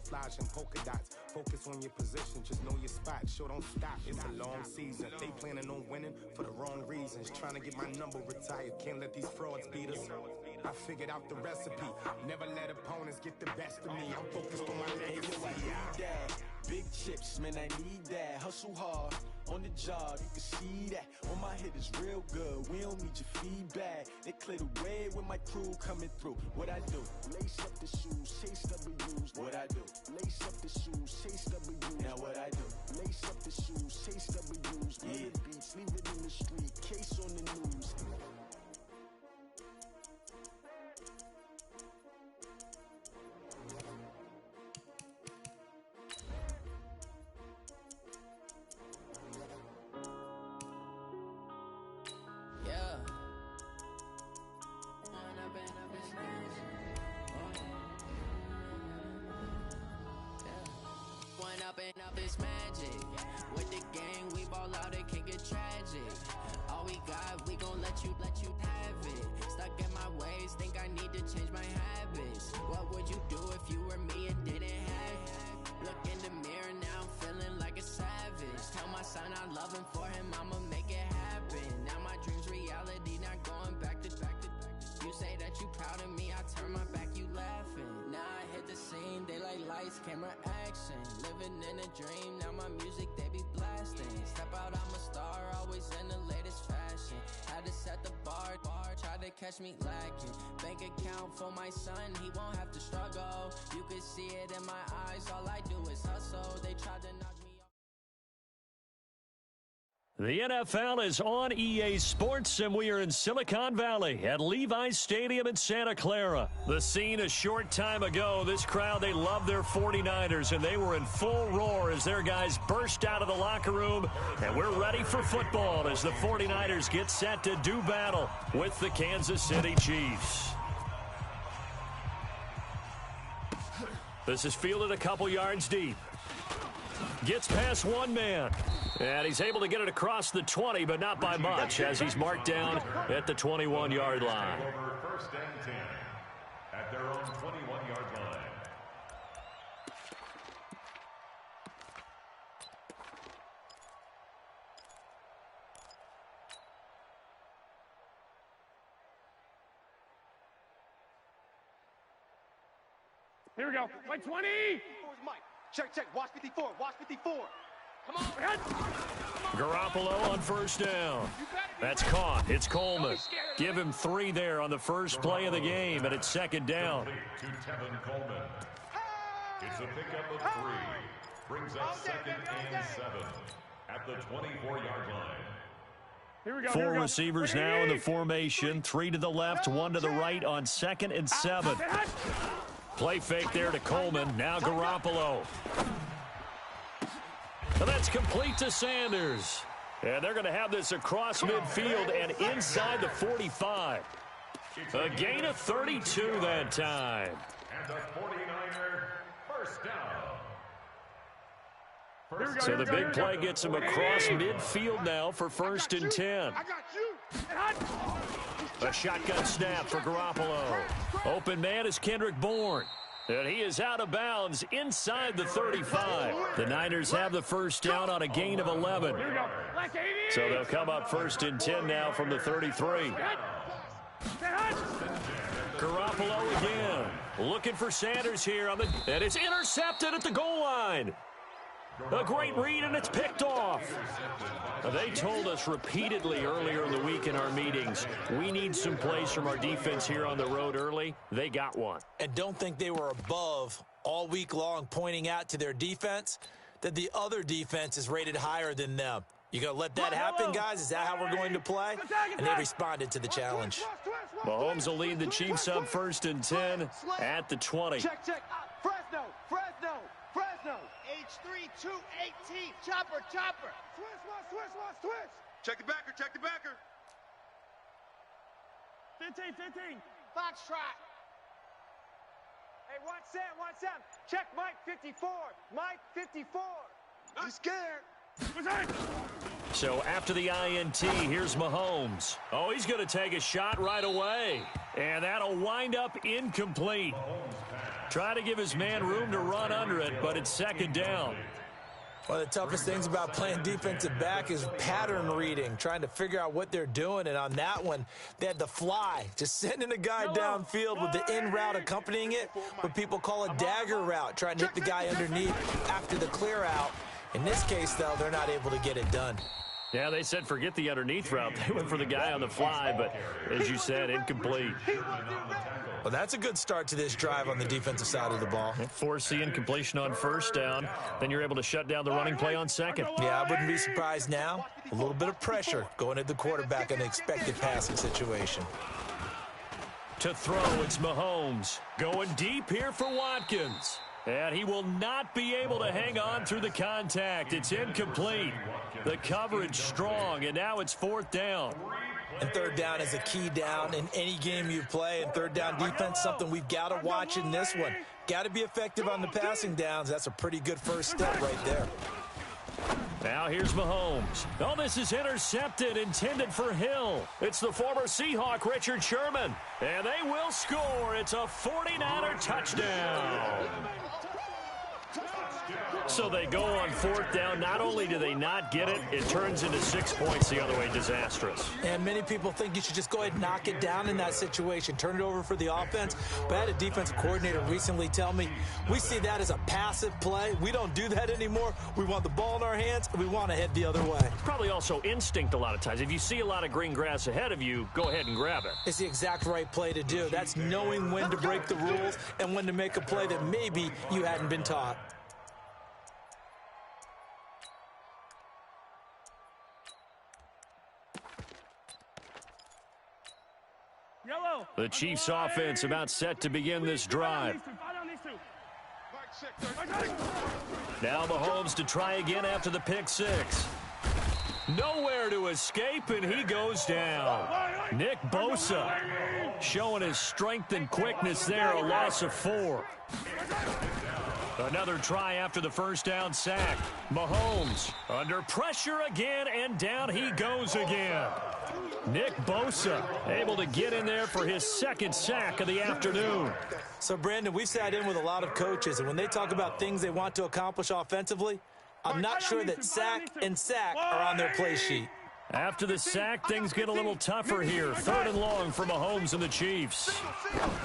camouflage and polka dots. Focus on your position, just know your spot. Sure, don't stop, it's a long season. They planning on winning for the wrong reasons. Trying to get my number retired, can't let these frauds beat us. I figured out the recipe, never let opponents get the best of me. I'm focused on my legacy. Big chips, man, I need that. Hustle hard on the job, you can see that. On my head is real good, we don't need your feedback. They clear the way with my crew coming through. What I do? Lace up the shoes, chase W's. What I do? Lace up the shoes, chase W's. Now what I do? Lace up the shoes, chase W's. Yeah. Beats, leave it in the street, case on the news. Up is magic. With the gang, we ball out, it can get tragic. All we got, we gon' let you have it. Stuck in my ways, think I need to change my habits. What would you do if you were me and didn't have it? Look in the mirror, now I'm feeling like a savage. Tell my son I love him, for him I'ma make it happen. Now my dream's reality, not going back to. You say that you proud of me, I turn my back, you laughing. Now I hit the scene, they like lights, camera, action. Living in a dream, now my music, they be blasting. Step out, I'm a star, always in the latest fashion. Had to set the bar, try to catch me lacking. Bank account for my son, he won't have to struggle. You can see it in my eyes, all I do is hustle. They tried to knock me. The NFL is on EA Sports, and we are in Silicon Valley at Levi's Stadium in Santa Clara. The scene a short time ago, this crowd, they love their 49ers, and they were in full roar as their guys burst out of the locker room, and we're ready for football as the 49ers get set to do battle with the Kansas City Chiefs. This is fielded a couple yards deep. Gets past one man. And he's able to get it across the 20, but not by much, as he's marked down at the 21-yard line. Over first and 10 at their own 21-yard line. Here we go. Like 20. Where's Mike? Check. Watch 54. Watch 54. Come on. Garoppolo on first down. That's caught. It's Coleman. Give him 3 there on the first play of the game, and it's second down. To Tevin Coleman. It's a pickup of 3. Brings up second and 7 at the 24-yard line. Here we go. 4 receivers now in the formation. 3 to the left, 1 to the right on second and 7. Play fake there to Coleman. Now Garoppolo. And that's complete to Sanders. And they're going to have this across midfield and inside the 45. A gain of 32 that time. And the 49er first down. So the big play gets him across midfield now for first and 10. A shotgun snap for Garoppolo. Open man is Kendrick Bourne. And he is out of bounds inside the 35. The Niners have the first down on a gain of 11. So they'll come up first and 10 now from the 33. Garoppolo again. Looking for Sanders here. And it's intercepted at the goal line. A great read, and it's picked off. They told us repeatedly earlier in the week in our meetings, we need some plays from our defense here on the road early. They got one. And don't think they were above all week long, pointing out to their defense that the other defense is rated higher than them. You going to let that happen, guys? Is that how we're going to play? And they responded to the challenge. Mahomes will lead the Chiefs up first and 10 at the 20. Check. Fresno. H3218. Chopper. Switch. Check the backer. 15. Foxtrot. Hey, watch Sam. Check Mike 54. I'm scared. So after the INT, here's Mahomes. Oh, he's going to take a shot right away. And that'll wind up incomplete. Mahomes pass. Try to give his man room to run under it, but it's second down. One of the toughest things about playing defensive back is pattern reading, trying to figure out what they're doing. And on that one, they had the fly, just sending a guy downfield with the in route accompanying it, what people call a dagger route, trying to hit the guy underneath after the clear out. In this case, though, they're not able to get it done. Yeah, they said forget the underneath route. They went for the guy on the fly, but as you said, incomplete. Well, that's a good start to this drive on the defensive side of the ball. Force the incompletion on first down. Then you're able to shut down the running play on second. Yeah, I wouldn't be surprised now. A little bit of pressure going at the quarterback in an expected passing situation. To throw, it's Mahomes. Going deep here for Watkins. And he will not be able to hang on through the contact. It's incomplete. The coverage strong, and now it's fourth down. And third down is a key down in any game you play. And third down defense, something we've got to watch in this one. Got to be effective on the passing downs. That's a pretty good first step right there. Now here's Mahomes. Oh, this is intercepted, intended for Hill. It's the former Seahawk, Richard Sherman. And they will score. It's a 49er touchdown. So they go on fourth down. Not only do they not get it, it turns into 6 points the other way. Disastrous. And many people think you should just go ahead and knock it down in that situation. Turn it over for the offense. But I had a defensive coordinator recently tell me, we see that as a passive play. We don't do that anymore. We want the ball in our hands, and we want to head the other way. Probably also instinct a lot of times. If you see a lot of green grass ahead of you, go ahead and grab it. It's the exact right play to do. That's knowing when to break the rules and when to make a play that maybe you hadn't been taught. The Chiefs offense about set to begin this drive. Now Mahomes to try again after the pick six. Nowhere to escape, and he goes down. Nick Bosa showing his strength and quickness there, a loss of 4. Another try after the first down sack. Mahomes under pressure again, and down he goes again. Nick Bosa able to get in there for his second sack of the afternoon. So, Brandon, we've sat in with a lot of coaches, and when they talk about things they want to accomplish offensively, I'm not sure that sack and sack are on their play sheet. After the sack, things get a little tougher here. Third and long for Mahomes and the Chiefs.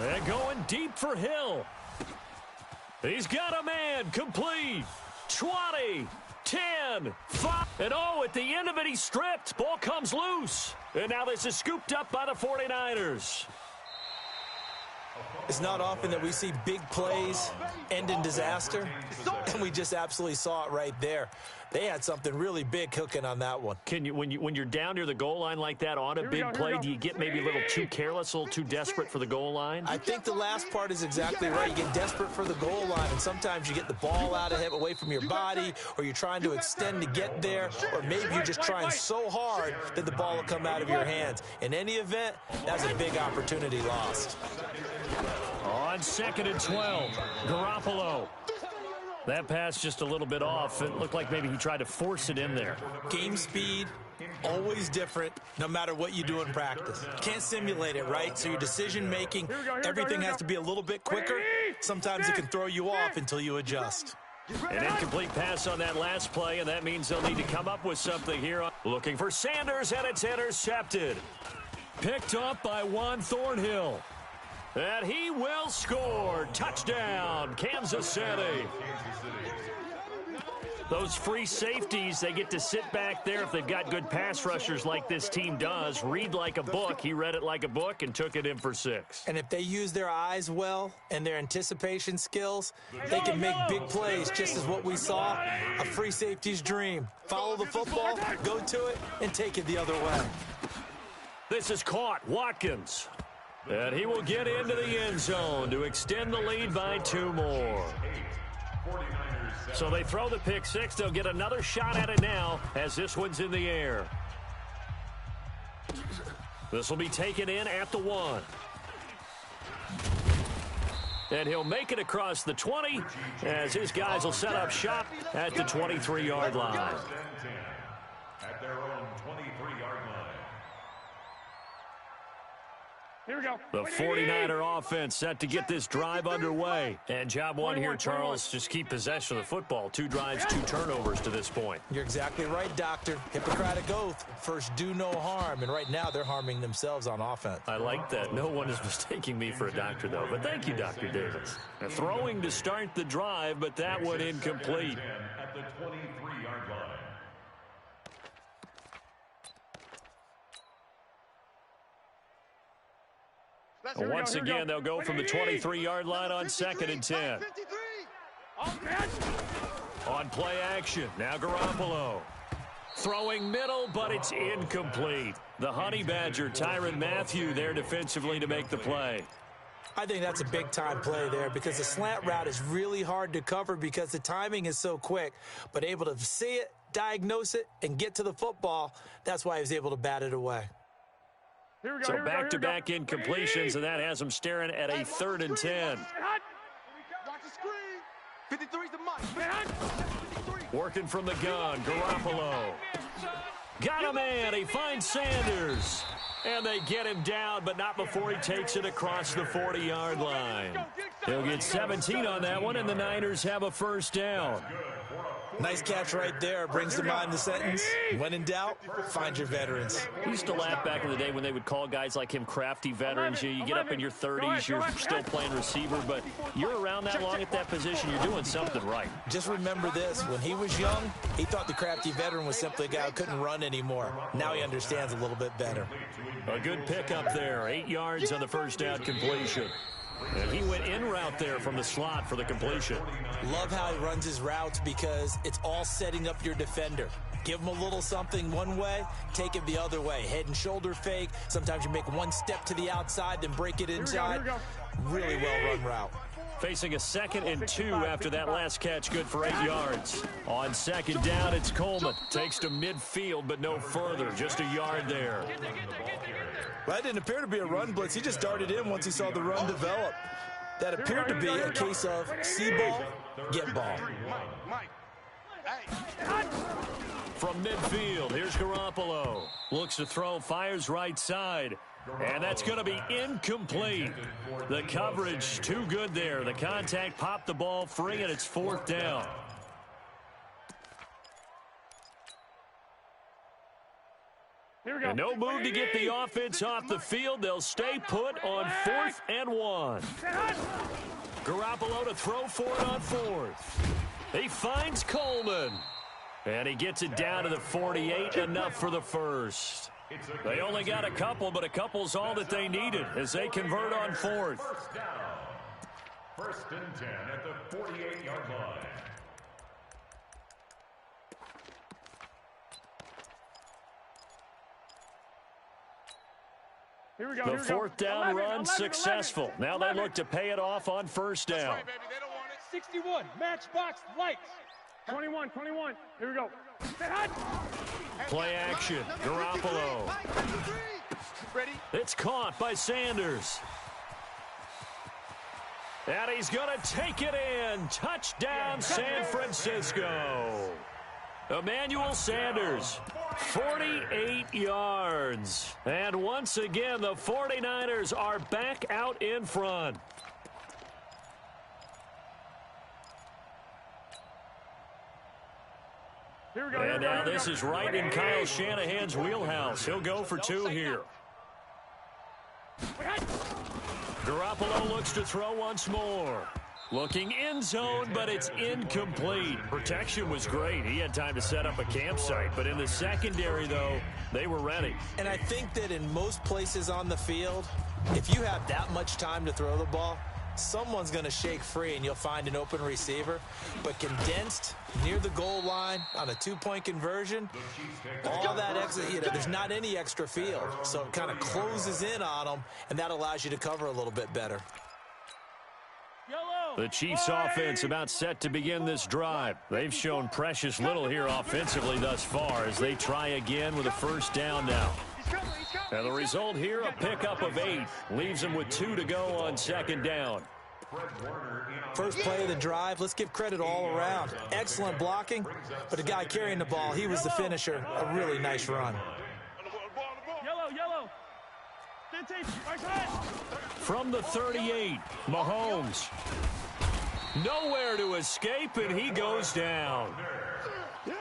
And going deep for Hill. He's got a man, complete. 20, 10, 5. And oh, at the end of it, he's stripped. Ball comes loose. And now this is scooped up by the 49ers. It's not often that we see big plays end in disaster, and we just absolutely saw it right there. They had something really big cooking on that one. Can you, when you're down near the goal line like that on a big play, do you get maybe a little too careless, a little too desperate for the goal line? I think the last part is exactly right. You get desperate for the goal line, and sometimes you get the ball out of it, away from your body, or you're trying to extend to get there, or maybe you're just trying so hard that the ball will come out of your hands. In any event, that's a big opportunity lost. On 2nd and 12, Garoppolo. That pass just a little bit off. It looked like maybe he tried to force it in there. Game speed, always different, no matter what you do in practice. Can't simulate it, right? So your decision-making, everything has to be a little bit quicker. Sometimes it can throw you off until you adjust. An incomplete pass on that last play, and that means they'll need to come up with something here. Looking for Sanders, and it's intercepted. Picked up by Juan Thornhill. And he will score. Touchdown, Kansas City. Those free safeties, they get to sit back there if they've got good pass rushers like this team does. Read like a book. He read it like a book and took it in for 6. And if they use their eyes well and their anticipation skills, they can make big plays, just as what we saw, a free safety's dream. Follow the football, go to it, and take it the other way. This is caught. Watkins. And he will get into the end zone to extend the lead by 2 more. So they throw the pick 6. They'll get another shot at it now as this one's in the air. This will be taken in at the 1. And he'll make it across the 20 as his guys will set up shop at the 23-yard line. At their own 23-yard line. Here we go. The 49er offense set to get this drive underway. And job one here, Charles, just keep possession of the football. 2 drives, 2 turnovers to this point. You're exactly right, Doctor. Hippocratic oath. First, do no harm. And right now, they're harming themselves on offense. I like that. No one is mistaking me for a doctor, though. But thank you, Dr. Davis. Throwing to start the drive, but that one incomplete. At the 23-yard line. Once again, they'll go from the 23-yard line on 2nd and 10. On play action, now Garoppolo. Throwing middle, but it's incomplete. The Honey Badger, Tyrann Mathieu, there defensively to make the play. I think that's a big-time play there because the slant route is really hard to cover because the timing is so quick, but able to see it, diagnose it, and get to the football, that's why he was able to bat it away. So back-to-back incompletions, and that has them staring at a 3rd and 10. Watch the screen. 53's the mic. Working from the gun, Garoppolo. Got a man, he finds Sanders. And they get him down, but not before he takes it across the 40-yard line. He'll get 17 on that one, and the Niners have a first down. Nice catch right there. Brings to mind the sentence, when in doubt, find your veterans. We used to laugh back in the day when they would call guys like him crafty veterans. You get up in your 30s, you're still playing receiver, but you're around that long at that position, you're doing something right. Just remember this. When he was young, he thought the crafty veteran was simply a guy who couldn't run anymore. Now he understands a little bit better. A good pickup there. 8 yards on the first down completion. And he went in route there from the slot for the completion. Love how he runs his routes because it's all setting up your defender. Give him a little something one way, take it the other way. Head and shoulder fake. Sometimes you make one step to the outside, then break it inside. Really well-run route. Facing a 2nd and 2 after that last catch, good for 8 yards. On 2nd down, it's Coleman. Takes to midfield, but no further. Just a yard there. Well, that didn't appear to be a run blitz. He just darted in once he saw the run develop. That appeared to be a case of see ball, get ball. From midfield, here's Garoppolo. Looks to throw, fires right side. And that's going to be incomplete. The coverage too good there. The contact popped the ball free, and it's 4th down. And no move to get the offense off the field. They'll stay put on 4th and 1. Garoppolo to throw for it on 4th. He finds Coleman. And he gets it down to the 48, enough for the first. They only got a couple, but a couple's all that they needed as they convert on 4th. First and 10 at the 48-yard line. The 4th down run successful. Now they look to pay it off on 1st down. 61, matchbox lights. 21. Here we go. Play action. Garoppolo. It's caught by Sanders. And he's going to take it in. Touchdown, San Francisco. Emmanuel Sanders, 48 yards. And once again, the 49ers are back out in front. And now this is right in Kyle Shanahan's wheelhouse. He'll go for 2 here. Garoppolo looks to throw once more. Looking end zone, but it's incomplete. Protection was great. He had time to set up a campsite. But in the secondary, though, they were ready. And I think that in most places on the field, if you have that much time to throw the ball, someone's going to shake free and you'll find an open receiver. But condensed near the goal line on a 2-point conversion, all that extra, there's not any extra field. So it kind of closes in on them, and that allows you to cover a little bit better. The Chiefs offense about set to begin this drive. They've shown precious little here offensively thus far as they try again with a 1st down now. And the result here, a pickup of 8. Leaves them with 2 to go on 2nd down. First play of the drive, let's give credit all around. Excellent blocking, but the guy carrying the ball, he was the finisher. A really nice run. Yellow. From the 38, Mahomes. Nowhere to escape, and he goes down.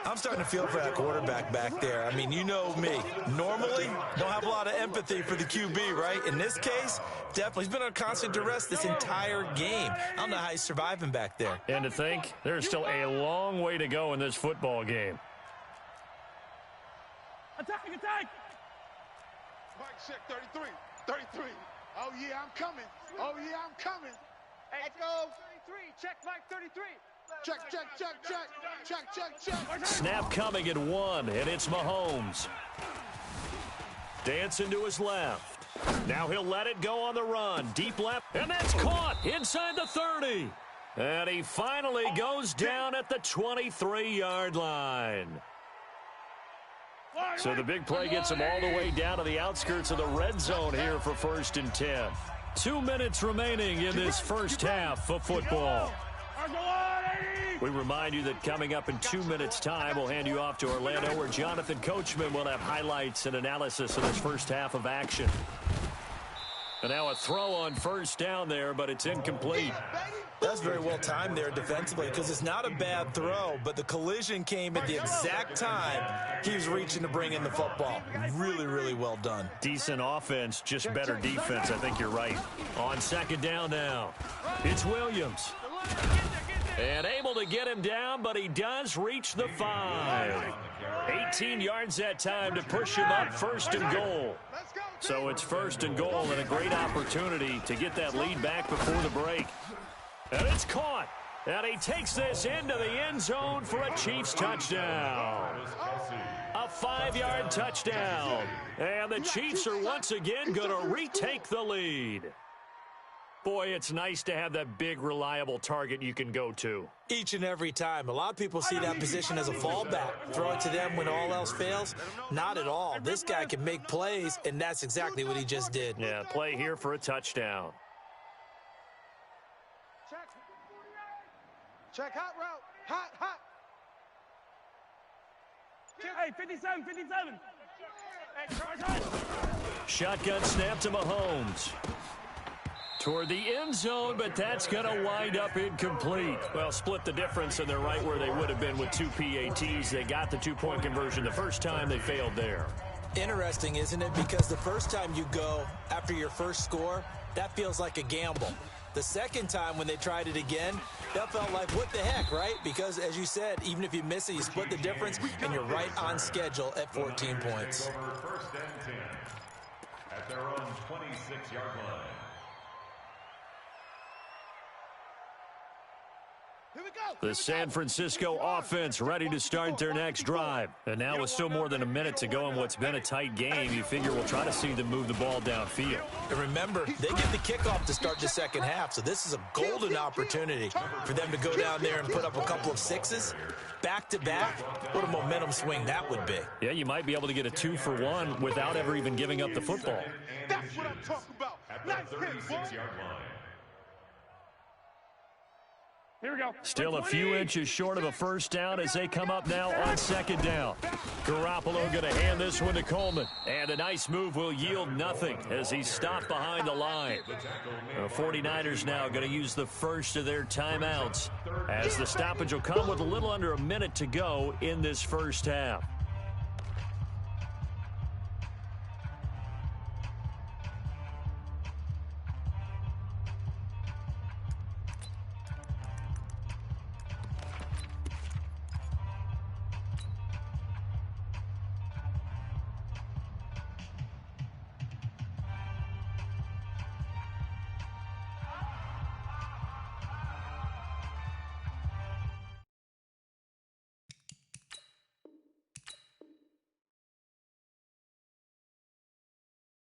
I'm starting to feel for that quarterback back there. I mean, you know me. Normally, don't have a lot of empathy for the QB, right? In this case, definitely. He's been on constant duress this entire game. I don't know how he's surviving back there. And to think, there's still a long way to go in this football game. Attack, attack! Mike, check 33. 33. Oh, yeah, I'm coming. Oh, yeah, I'm coming. Hey, let's go. 33. Check Mike 33. Check, check, check, check. Check, check, check. Snap coming at 1, and it's Mahomes. Dancing to his left. Now he'll let it go on the run. Deep left, and that's caught inside the 30. And he finally goes down at the 23-yard line. So the big play gets him all the way down to the outskirts of the red zone here for 1st and 10. 2 minutes remaining in this first half of football. We remind you that coming up in 2 minutes' time, we'll hand you off to Orlando, where Jonathan Coachman will have highlights and analysis of this first half of action. And now a throw on 1st down there, but it's incomplete. That's very well timed there defensively, because it's not a bad throw, but the collision came at the exact time he was reaching to bring in the football. Really, really well done. Decent offense, just better defense. I think you're right. On 2nd down now, it's Williams. And able to get him down, but he does reach the 5. 18 yards that time to push him up 1st and goal. So it's 1st and goal, and a great opportunity to get that lead back before the break. And it's caught. And he takes this into the end zone for a Chiefs touchdown. A 5-yard touchdown. And the Chiefs are once again going to retake the lead. Boy, it's nice to have that big, reliable target you can go to. Each and every time. A lot of people see that position as a fallback. Throw it to them when all else fails. Not at all. This guy can make plays, and that's exactly what he just did. Yeah, play here for a touchdown. Check hot route. Hot, hot. Hey, 57, 57. Shotgun snap to Mahomes. Toward the end zone, but that's going to wind up incomplete. Well, split the difference, and they're right where they would have been with 2 PATs. They got the 2-point conversion the first time. They failed there. Interesting, isn't it? Because the first time you go after your first score, that feels like a gamble. The second time when they tried it again, that felt like, what the heck, right? Because, as you said, even if you miss it, you split the difference, and you're right on schedule at 14 points. 1st and 10 at their own 26-yard line. The San Francisco offense ready to start their next drive. And now with still more than a minute to go in what's been a tight game, you figure we'll try to see them move the ball downfield. And remember, they get the kickoff to start the second half, so this is a golden opportunity for them to go down there and put up a couple of 6s back-to-back. What a momentum swing that would be. Yeah, you might be able to get a 2-for-1 without ever even giving up the football. That's what I'm talking about. At the 36-yard line. Here we go. Still a few inches short of a 1st down as they come up now on 2nd down. Garoppolo going to hand this one to Coleman. And a nice move will yield nothing as he's stopped behind the line. The 49ers now going to use the first of their timeouts as the stoppage will come with a little under a minute to go in this first half.